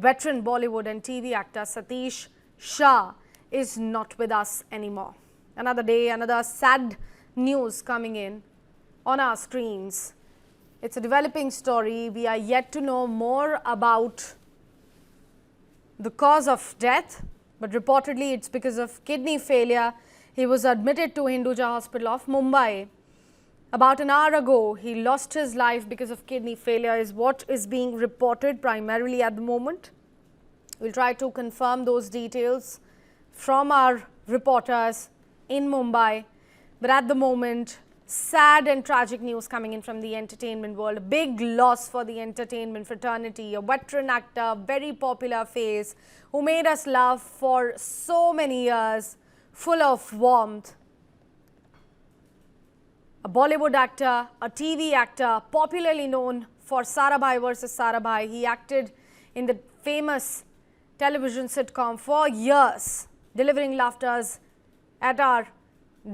veteran Bollywood and TV actor Satish Shah is not with us anymore. Another day, another sad news coming in on our screens. It's a developing story. We are yet to know more about the cause of death, but reportedly it's because of kidney failure. He was admitted to Hinduja Hospital of Mumbai. About an hour ago, he lost his life because of kidney failure is what is being reported primarily at the moment. We'll try to confirm those details from our reporters in Mumbai. But at the moment, sad and tragic news coming in from the entertainment world. A big loss for the entertainment fraternity. A veteran actor, very popular face, who made us laugh for so many years, full of warmth. A Bollywood actor, a TV actor, popularly known for Sarabhai vs. Sarabhai. He acted in the famous television sitcom for years, delivering laughters at our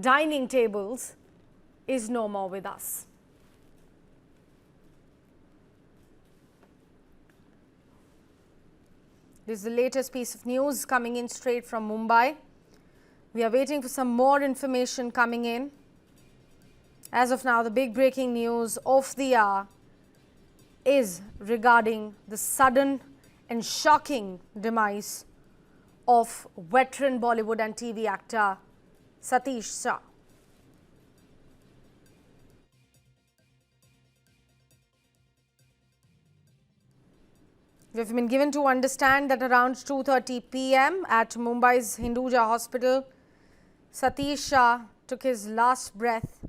dining tables, is no more with us. This is the latest piece of news coming in straight from Mumbai. We are waiting for some more information coming in. As of now, the big breaking news of the hour is regarding the sudden and shocking demise of veteran Bollywood and TV actor Satish Shah. We have been given to understand that around 2:30 p.m. at Mumbai's Hinduja Hospital, Satish Shah took his last breath.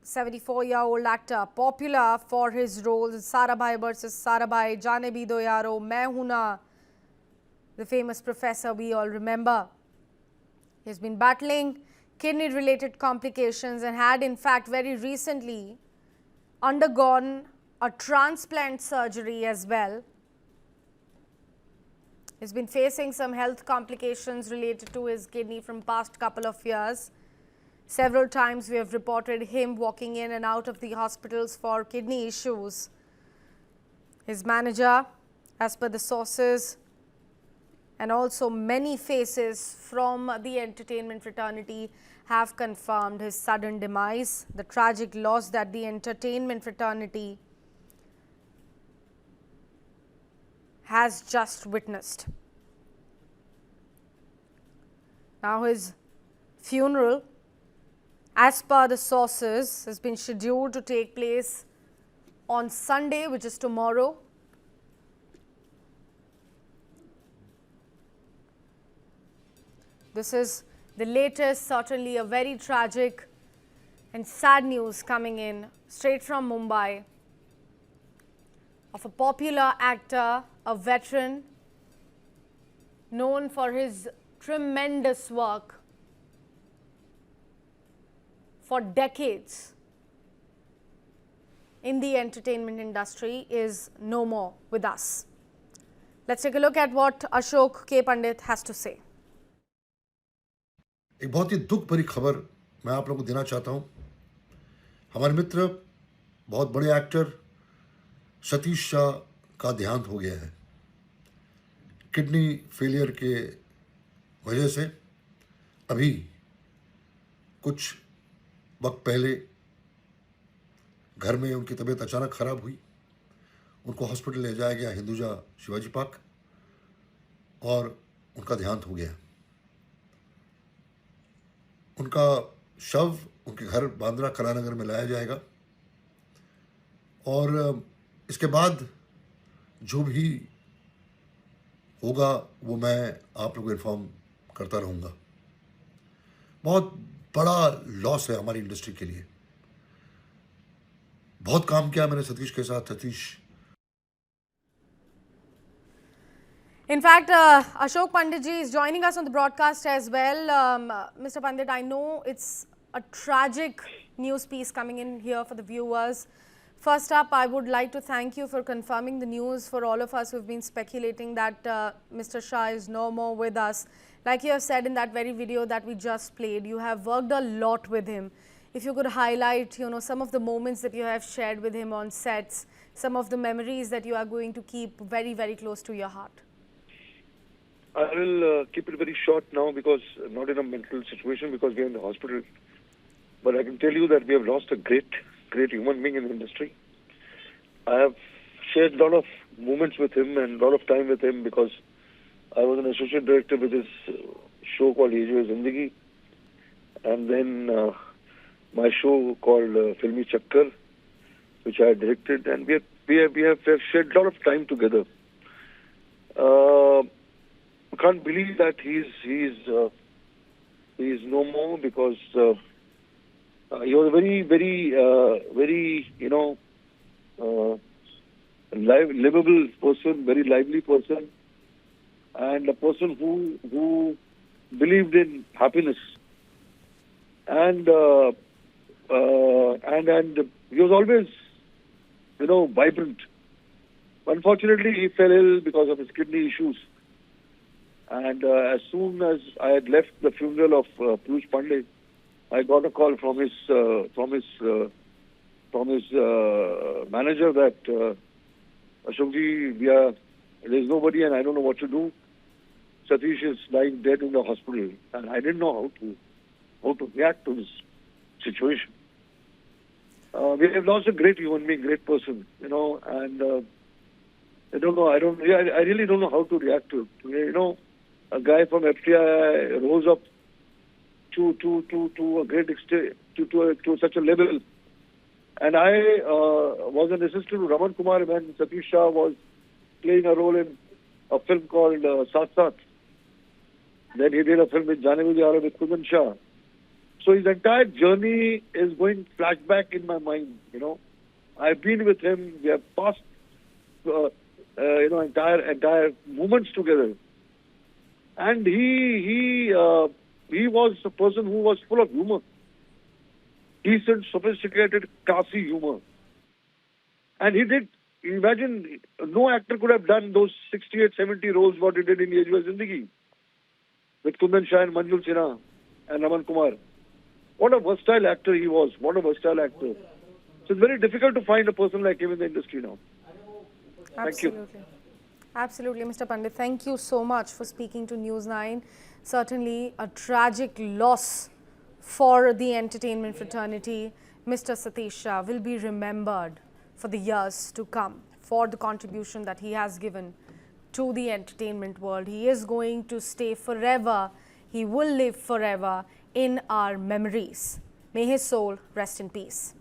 74-year-old actor, popular for his roles in Sarabhai vs. Sarabhai, Jaane Bhi Do Yaro, Main Hoon Na, the famous professor we all remember. He has been battling kidney-related complications and had in fact very recently undergone a transplant surgery as well. He's been facing some health complications related to his kidney from past couple of years. Several times we have reported him walking in and out of the hospitals for kidney issues. His manager, as per the sources, and also many faces from the entertainment fraternity have confirmed his sudden demise, the tragic loss that the entertainment fraternity has just witnessed. Now his funeral, as per the sources, has been scheduled to take place on Sunday, which is tomorrow. This is the latest, certainly a very tragic and sad news coming in straight from Mumbai of a popular actor, a veteran, known for his tremendous work for decades in the entertainment industry, is no more with us. Let's take a look at what Ashok K. Pandit has to say. एक बहुत ही दुख भरी खबर मैं आप लोगों को देना चाहता हूं। हमारे मित्र, बहुत बड़े एक्टर सतीश शाह का देहांत हो गया है। किडनी फेलियर के वजह से अभी कुछ वक्त पहले घर में उनकी तबीयत अचानक ख़राब हुई। उनको हॉस्पिटल ले जाया गया, हिंदुजा शिवाजी पार्क, और उनका देहांत हो गया। उनका शव उनके घर बांद्रा कलानगर में लाया जाएगा और इसके बाद जो भी होगा वो मैं आप लोगों को इन्फॉर्म करता रहूँगा। बहुत बड़ा लॉस है हमारी इंडस्ट्री के लिए। बहुत काम किया मैंने सतीश के साथ। Satish, In fact, Ashok Pandit ji is joining us on the broadcast as well. Mr. Pandit, I know it's a tragic news piece coming in here for the viewers. First up, I would like to thank you for confirming the news for all of us who have been speculating that Mr. Shah is no more with us. Like you have said in that very video that we just played, you have worked a lot with him. If you could highlight, some of the moments that you have shared with him on sets, some of the memories that you are going to keep very, very close to your heart. I will keep it very short now because not in a mental situation because we are in the hospital. But I can tell you that we have lost a great human being in the industry. I have shared a lot of moments with him and a lot of time with him because I was an associate director with his show called Ye Jo Hai Zindagi, and then my show called Filmi Chakkar, which I directed, and we have shared a lot of time together. I can't believe that he's no more because he was a very livable person, very lively person, and a person who believed in happiness, and he was always vibrant. Unfortunately, he fell ill because of his kidney issues. And as soon as I had left the funeral of Piyush Pandey, I got a call from his manager that Ashokji, there's nobody and I don't know what to do. Satish is lying dead in the hospital, and I didn't know how to react to this situation. We have lost a great human being, great person, and I don't know. I really don't know how to react to it. A guy from FTI rose up to a great extent, to such a level. And I was an assistant to Raman Kumar when Satish Shah was playing a role in a film called Saath Saath. Then he did a film with Jaane Mujhe Yaar with Kundan Shah. So his entire journey is going flashback in my mind. I've been with him. We have passed, entire moments together. And he was a person who was full of humor, decent, sophisticated, classy humor. And he did. Imagine, no actor could have done those 68, 70 roles what he did in Ye Jo Hai Zindagi with Kundan Shah and Manjul Sinha and Raman Kumar. What a versatile actor he was. What a versatile actor. So it's very difficult to find a person like him in the industry now. Thank you. Absolutely, Mr. Pandit. Thank you so much for speaking to News 9. Certainly a tragic loss for the entertainment fraternity. Mr. Satish Shah will be remembered for the years to come for the contribution that he has given to the entertainment world. He is going to stay forever. He will live forever in our memories. May his soul rest in peace.